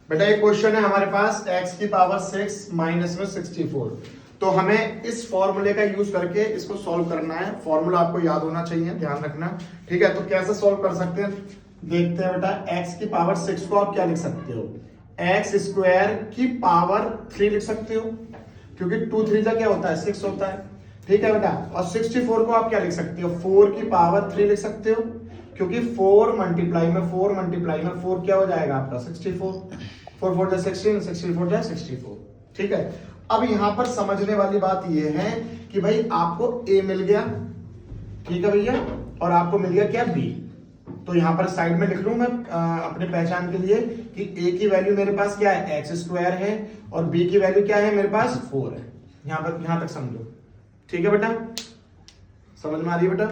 बेटा एक क्वेश्चन है हमारे पास x की पावर 6 माइनस में 64। तो हमें इस फॉर्मूले का यूज करके इसको सॉल्व करना है। फॉर्मूला आपको याद होना चाहिए, ध्यान रखना। ठीक है, तो कैसे सॉल्व कर सकते हैं देखते हैं बेटा। x की पावर 6 को आप क्या लिख सकते हो, x स्क्वायर की पावर 3 लिख सकते हो, क्योंकि 2 3 का क्या होता है 6 होता है। ठीक है बेटा, और 64 को आप क्या लिख सकते हो, 4 की पावर 3 लिख सकते हो, क्योंकि 4 मल्टीप्लाई में 4 क्या हो जाएगा आपका 64। 4 4 जा 16, 64 जा 64। ठीक है, अब यहां पर समझने वाली बात यह है कि भाई आपको a मिल गया, ठीक है भैया, और आपको मिल गया क्या b। तो यहां पर साइड में लिख लूं मैं अपने पहचान के लिए कि a की वैल्यू मेरे पास क्या है x स्क्वायर है और b की वैल्यू क्या है मेरे पास 4 है। यहां तक समझो, ठीक है बेटा, समझ में आ रही है बेटा।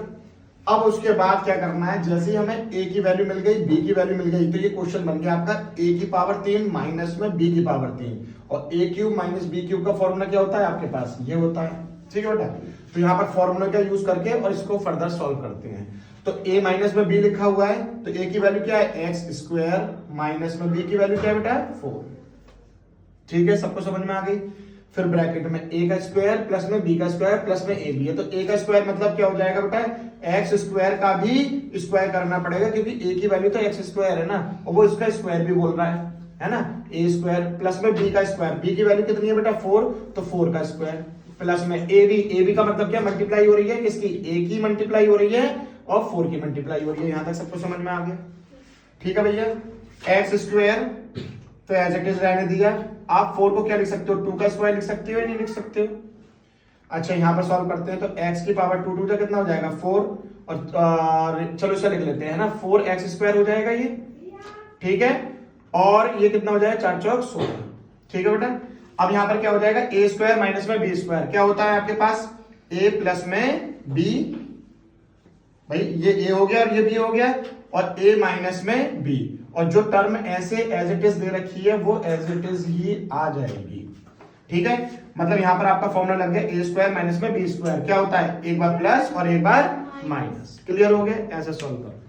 अब उसके बाद क्या करना है, जैसे ही हमें a की वैल्यू मिल गई b की वैल्यू मिल गई, तो ये क्वेश्चन बन गया आपका a की पावर 3 माइनस में b की पावर 3, और a cube minus b cube का फॉर्मूला क्या होता है आपके पास, ये होता है। ठीक है बेटा, तो यहाँ पर फॉर्मूला का यूज करके और इसको फर्दर सॉल्व करते हैं। तो a माइनस में b लिखा हुआ है, तो a की वैल्यू क्या है एक्स स्क्वायर, माइनस में b की वैल्यू क्या है बेटा 4। ठीक है, सबको समझ में आ गई। फिर ब्रैकेट में a का स्क्वायर प्लस में b का स्क्वायर प्लस में a भी है, तो a का स्क्वायर मतलब क्या हो जाएगा बेटा एक्स स्क्वायर का भी स्क्वायर करना पड़ेगा, क्योंकि a की वैल्यू तो एक्स स्क्वायर है ना, और वो इसका स्क्वायर भी बोल रहा है ना। a स्क्वायर प्लस में b का स्क्वायर, b की वैल्यू कितनी है बेटा 4, तो 4 का स्क्वायर प्लस में a b का मतलब क्या मल्टीप्लाई हो रही है, किसकी a की मल्टीप्लाई हो रही है और 4 की मल्टीप्लाई हो रही है। यहां तक सबको समझ में आ गया। ठीक है भैया, एक्स स्क्वायर तो एज इट इज रहने दिया। आप 4 को क्या लिख सकते हो, 2 का स्क्वायर लिख सकते हो या नहीं लिख सकते हो। अच्छा, यहां पर सॉल्व करते हैं, तो x की पावर 2 2 कितना हो जाएगा 4, और चलो इसे लिख लेते हैं ना, 4x स्क्वायर हो जाएगा ये। ठीक है, और ये कितना हो जाएगा 4 चौक 16। ठीक है बेटा, अब यहां पर क्या हो जाएगा a स्क्वायर माइनस में b स्क्वायर, क्या होता है आपके पास a प्लस में b, भाई ये a हो गया और ये b हो गया, और a माइनस में b, और जो टर्म ऐसे एज इट इज दे रखी है वो एज इट इज ही आ जाएगी। ठीक है, मतलब यहां पर आपका फॉर्मूला लग गया a स्क्वायर माइनस में b स्क्वायर, क्या होता है एक बार प्लस और एक बार माइनस। क्लियर हो गया, ऐसे सॉल्व करो।